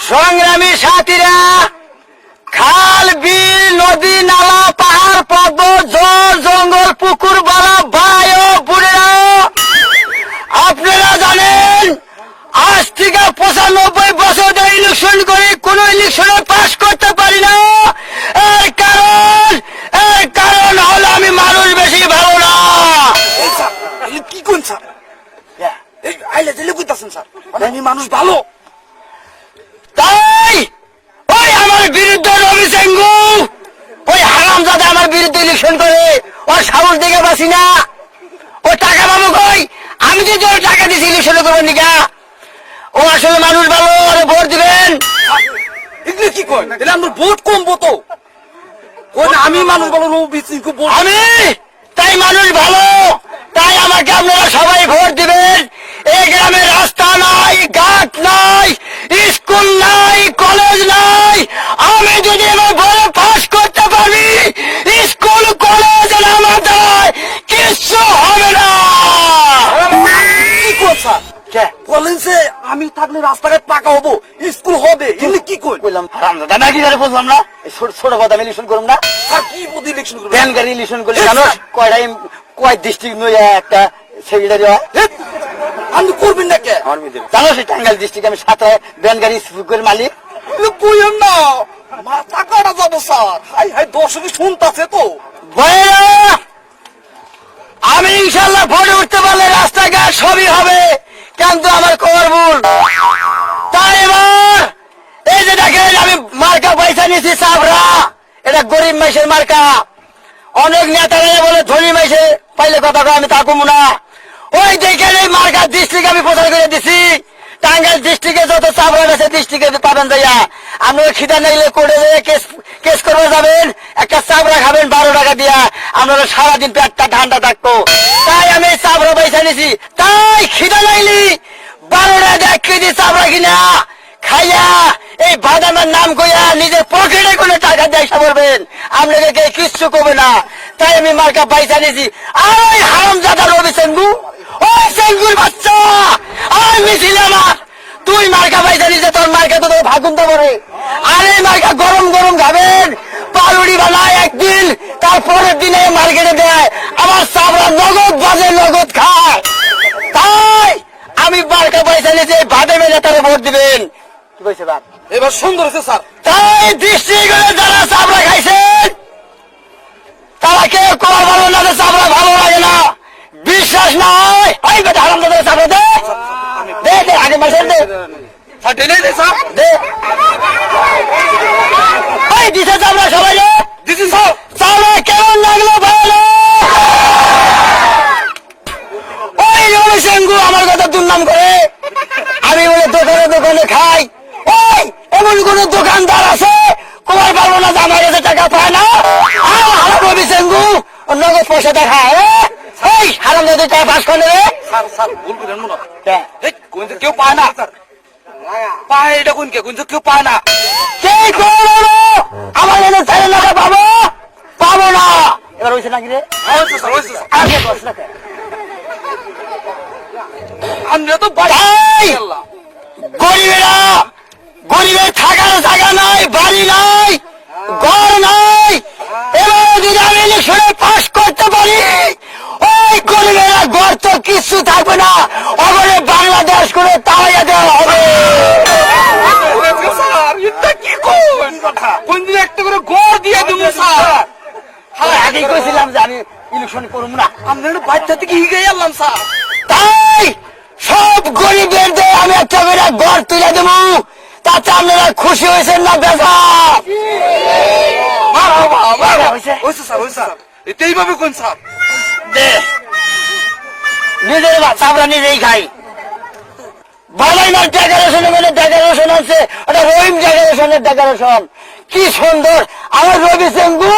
সংগ্রামী সাথীরা, খাল বিল নদী নালা পাহাড় পর্বত জল জঙ্গল পুকুর বালা ভাই ও বোনেরা, আপনারা জানেন আজ থেকে 95 বছর ধরে ইলেকশন করে কোন ইলেকশনে পাশ করতে পারি না। এর কারণ হলো আমি মানুষ বেশি ভালো না। কি কোন স্যার আইলে দিলে বুঝতেছেন স্যার আমি মানুষ ভালো, তাই ওই আমার বিরুদ্ধে রবি সেঙ্গু ওই হারামজাদা আমার বিরুদ্ধে ইলেকশন করে ওর সাহস দেখে বাসি না। ও টাকা পাবো কই? আমি যে তোর টাকা দিছি ইলেকশন করবো নিকা। ও আসলে মানুষ ভালো, ওরে ভোট দিবেন। এগুলো কি কয়? তাহলে আমার ভোট কমবো তো। আমি মানুষ ভালো, আমি তাই মানুষ ভালো, তাই আমাকে আপনারা সবাই ভোট দিবেন। এই গ্রামে রাস্তা নাই, ঘাট নাই, স্কুল নাই, কলেজ নাই। আমি যদি আমার ভোটে পাস করতে পারি, স্কুল কলেজ আমার দ্বারায় কিচ্ছু হবে না। কি কথা কলেজে আমি থাকলে রাস্তাঘাট পাকা হবো, স্কুল হবে, এগুলো কি কইলাম হারামজাদা নাকি জানে বুঝলাম না। ছোট কথা আমি ইলেকশন করুম না। স্যার কি বদি ইলেকশন করবেন? ভ্যান গাড়ি ইলেকশন করলে জানো কয় ডিস্ট্রিক্ট নয় একটা সেক্রেটারি হয়। আপনি করবেন না কে? আমার মিলে জানো সেই টাঙ্গাইল ডিস্ট্রিক্ট আমি সাথে ভ্যান গাড়ি স্কুলের মালিক। কইেন না মাথা কাটা যাবো স্যার। হাই হাই দর্শক শুনতাছে তো। ভাইরা, আমি ইনশাল্লাহ ভোটে উঠতে পারলে রাস্তাঘাট সবই হবে, কিন্তু আমার কবর ভুল। তাই এবার এই যে দেখেন আমি মার্কা পয়সা নিয়েছি চাবড়া, এটা গরিব মাইসের মার্কা। অনেক নেতারা বলে ধনী মাইসে পাইলে কথা কয়, আমি থাকুম না। ওই দেখেন এই মার্কা ডিস্ট্রিক্ট আমি প্রচার করে দিছি। টাঙ্গাইল ডিস্ট্রিক্টে যত চাবড়া আছে ডিস্ট্রিক্টে পাবেন যাইয়া। আপনারা খিদা নাইলে করে কেস করবে যাবেন, একটা চাবড়া খাবেন 12 টাকা দিয়া, আপনারা সারাদিন পেটটা ঠান্ডা থাকতো। তাই আমি এই চাবড়া পয়সা নিছি। তাই খিদা নাইলি 12 টাকা দিয়ে 1 কেজি চাবড়া কিনা খাইয়া এই বাদামের নাম কইয়া নিজের পকেটে কোনো টাকা দিয়ে বলবেন, আপনাকে কে কিচ্ছু করবে না। তাই আমি মার্কা পয়সা নিছি। আর ওই হারামজাদা রবি সেঙ্গু, ওই সেঙ্গুর বাচ্চা, আর মিছিল আমার, তুই মার্কা পয়সা নিছে, তোর মার্কা তো তোর ভাগুন তো করে। আর এই মার্কা গরম গরম খাবেন, পাউরুটি বানায় একদিন, তারপরের দিনে মার্কেটে দেয়, আমার চাবড়া নগদ বাজে নগদ খায়। তাই আমি মার্কা পয়সা নিয়েছি, ভাবে মেলে তারা ভোট দিবেন। কি কইছে বাপ? এবার সুন্দর হয়েছে স্যার। তাই ডিস্ট্রিক্টে যারা চাবড়া খাইছেন তারা কেউ কবার ভালো না, চাবড়া ভালো লাগে না, বিশ্বাস নাই। ওই বেটা হারাম দাদা চাবড়া দে দে দে, আগে মাসে দে স্যার ঢেলে দে স্যার। দে। ওই দিছে চাবড়া সবাই রে, দিদি স্যার। চাবড়া কেমন লাগলো ভালো? ওই রবি সেঙ্গু আমার কথা দুর্নাম করে, আমি বলে দোকানে দোকানে খাই। ওই এমন কোন দোকানদার আছে তোমার পারবো না যে আমার কাছে টাকা পায় না? রবি সেঙ্গু নগদ পয়সা দেখায়। এই হারাম দাদা টাকা পাস করে রে। স্যার স্যার ভুল করেন মনে কোন কেউ পায় না স্যার, পায় এটা কোন কেউ পায় না। কে করবো আমার মনে চাই না পাবো, পাবো না। এবার হয়েছে নাকি রে? আগে বস না কেন? আমরা তো গরিবেরা, গরিবের থাকার জায়গা নাই, বাড়ি নাই, ঘর নাই। এবার যদি আমি ইলেকশনে পাস করতে পারি, ওই গরিবেরা ঘর তো কিছু থাকবে না, ওখানে বাংলাদেশ করে তাড়িয়ে দেওয়া হবে। স্যার এটা কি কোন দিন একটা করে গড় দিয়ে দেবো স্যার। আগেই কইছিলাম যে আমি ইলেকশন করবো না। আমরা বাচ্চা থেকে হিগে এলাম স্যার। তাই সব গরিবের দিয়ে আমি একটা করে ঘর তুলে দেবো, তাতে আপনারা খুশি হয়েছেন না বেজা? এইভাবে কোন স্যার দে নিজের বাচ্চা আমরা নিজেই খাই। বালাইমার ডেকোরেশন মানে ডেকোরেশন আছে, ওটা রহিম ডেকোরেশনের ডেকোরেশন। কি সুন্দর আমার রবি সেঙ্গু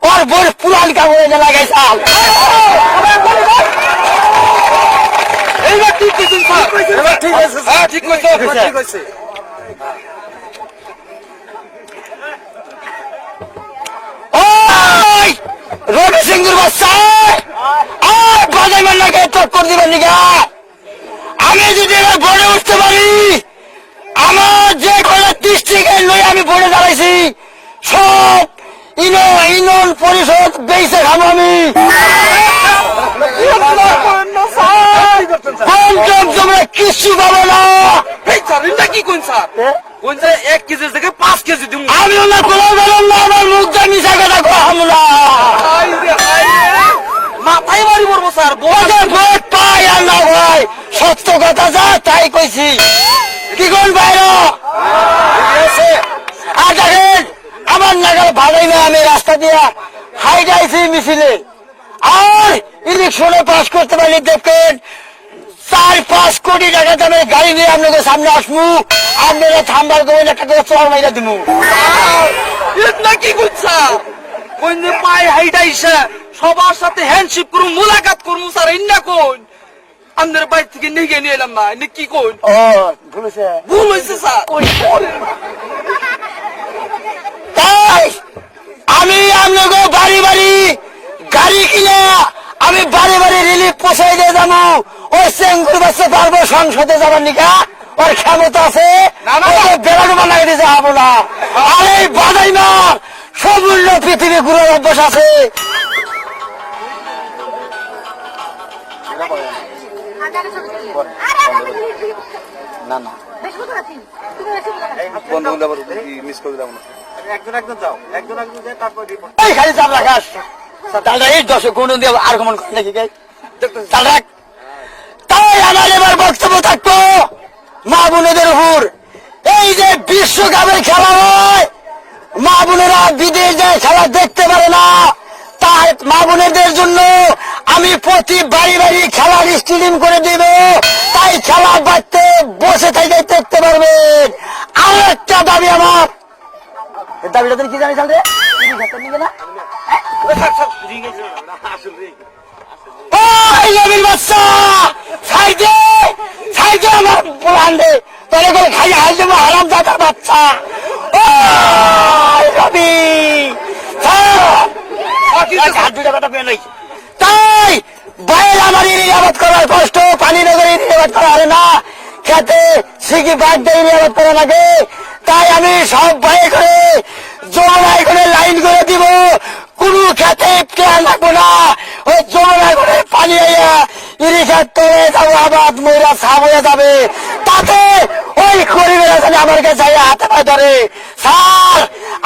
ওর বোর পুরান কাপড়ে লাগাই চাল। এইবার ঠিক আছে স্যার, এবার ঠিক আছে স্যার, ঠিক আছে ঠিক আছে। ওই রবি সিংগুর বাচ্চা আর বাজাইবার নাকি টক্কর দিবেন নিকা। আমি যদি এবার বলে উঠতে পারি, আমার যে কোনো ডিস্ট্রিক্টের লই আমি ভোটে দাঁড়াইছি সব ইউনিয়ন পরিষদ বেইছে খাবো আমি পঞ্চম তোমরা কিচ্ছু পাবো না এই স্যার এটা কি কোন স্যার কোন যে 1 কেজি থেকে 5 কেজি দিমু আমি না কোনো বললাম না আমার মুখ দিয়ে মিশা কথা কহাম না হাই রে হাই রে মাথায় মারি পড়বো স্যার ওদের ভোট পাই আর না ভাই সত্য কথা যা তাই কইছি কি কোন বাইরা আর দেখেন আমার নাগাল ভালোই না আমি রাস্তা দিয়া হাইটাইছি মিছিলে আর ইলেকশনে পাস করতে পারি দেখেন 4-5 কোটি টাকা দামের গাড়ি নিয়ে আপনাদের সামনে আসবো আপনারা থাম্বার করে একটা করে চর মাইরা দিব এটা কি কোন স্যার কোন যে পায়ে হাইটাইছে সবার সাথে হ্যান্ডশেক করুম মুলাকাত করুম স্যার ইন্না কোন আমাদের বাড়ি থেকে নিয়ে নিয়ে এলাম না ইন্না কি কোন ও ভুলেছে ভুল হয়েছে স্যার তাই আমি আপনাকে বাড়ি বাড়ি গাড়ি কিনে আমি বাড়ি বাড়ি রিলিফ পৌঁছাই দিয়ে যাবো ওই চেঙ্গুর বাচ্চা পারবো সংসদে যাবার নিকা ওর ক্ষমতা আছে বেড়ানো বানাই দিয়ে যাবো না আর এই বাধাই না সম্পূর্ণ পৃথিবী ঘুরার অভ্যাস আছে না না এই খালি চাপ রাখাস তাহলে এই 10 গুণ দিয়ে আগমন করে নাকি চাল রাখ তাই আমার এবার বক্তব্য থাকতো মা বোনেদের উপর এই যে বিশ্বকাপের খেলা হয় মা বোনেরা বিদেশ যায় খেলা দেখতে পারে না তাই মা বোনেদের জন্য আমি প্রতি বাড়ি বাড়ি খেলার স্টেডিয়াম করে দিব তাই খেলা বাড়তে বসে থেকে দেখতে পারবেন আর একটা দাবি আমার দাবিটা তুমি কি জানিস রে নিবে না ওই নবীর বাচ্চা সাইডে সাইডে আমার বলান দে তোরে করে খাই হাল দেবো হারাম দাদার বাচ্চা ওই নবী হাত দুটা কথা পেয়ে নাই তাই বাইরে আমার আবাদ করার কষ্ট পানি নগরে আবাদ করা হয় না খেতে সিকি বাদ দিয়ে আবাদ করা লাগে তাই আমি সব বাইরে করে জমানায় করে লাইন করে দিব কোন খেতে কেয়ার লাগবো না ওই জমানায় করে পানি আইয়া ইরিশার তোলে যাবো আবাদ ময়রা সাপ হয়ে যাবে তাতে ওই গরিবের আসলে আমার কাছে হাতে পায়ে ধরে স্যার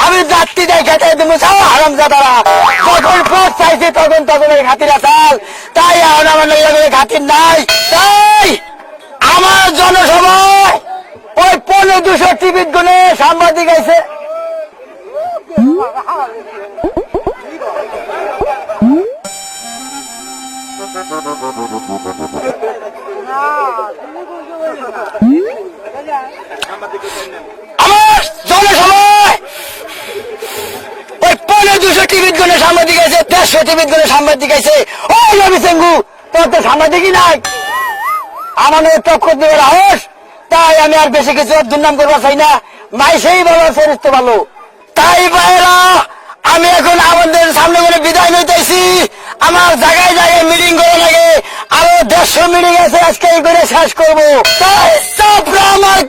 আমি যাত্রী দেয় খেতে দেবো সব হারাম জাদারা যখন পথ চাইছি তখন তখন এই খাতির আসাল তাই এখন আমার নইলে খাতির নাই তাই আমার জনসভায় ওই 1500 টিভির গুণে সাংবাদিক আইছে আমার জনসভায় ওই 1500 টিভির গুণে সাংবাদিক আছে 150 টিভির গুণে সাংবাদিক আছে ওই রবি সেঙ্গু তোর তো সাংবাদিকই নাই আমাদের টক্কর দেবে রাহস তাই আমি আর বেশি কিছু দুর্নাম করবো চাই না মাই সেই ভালো ফেরত ভালো তাই ভাইরা আমি এখন আমাদের সামনে করে বিদায় নিতেছি আমার জায়গায় জায়গায় মিটিং করে লাগে আরো 150 মিটিং আছে আজকে এই করে শেষ করবো তাই সব আমার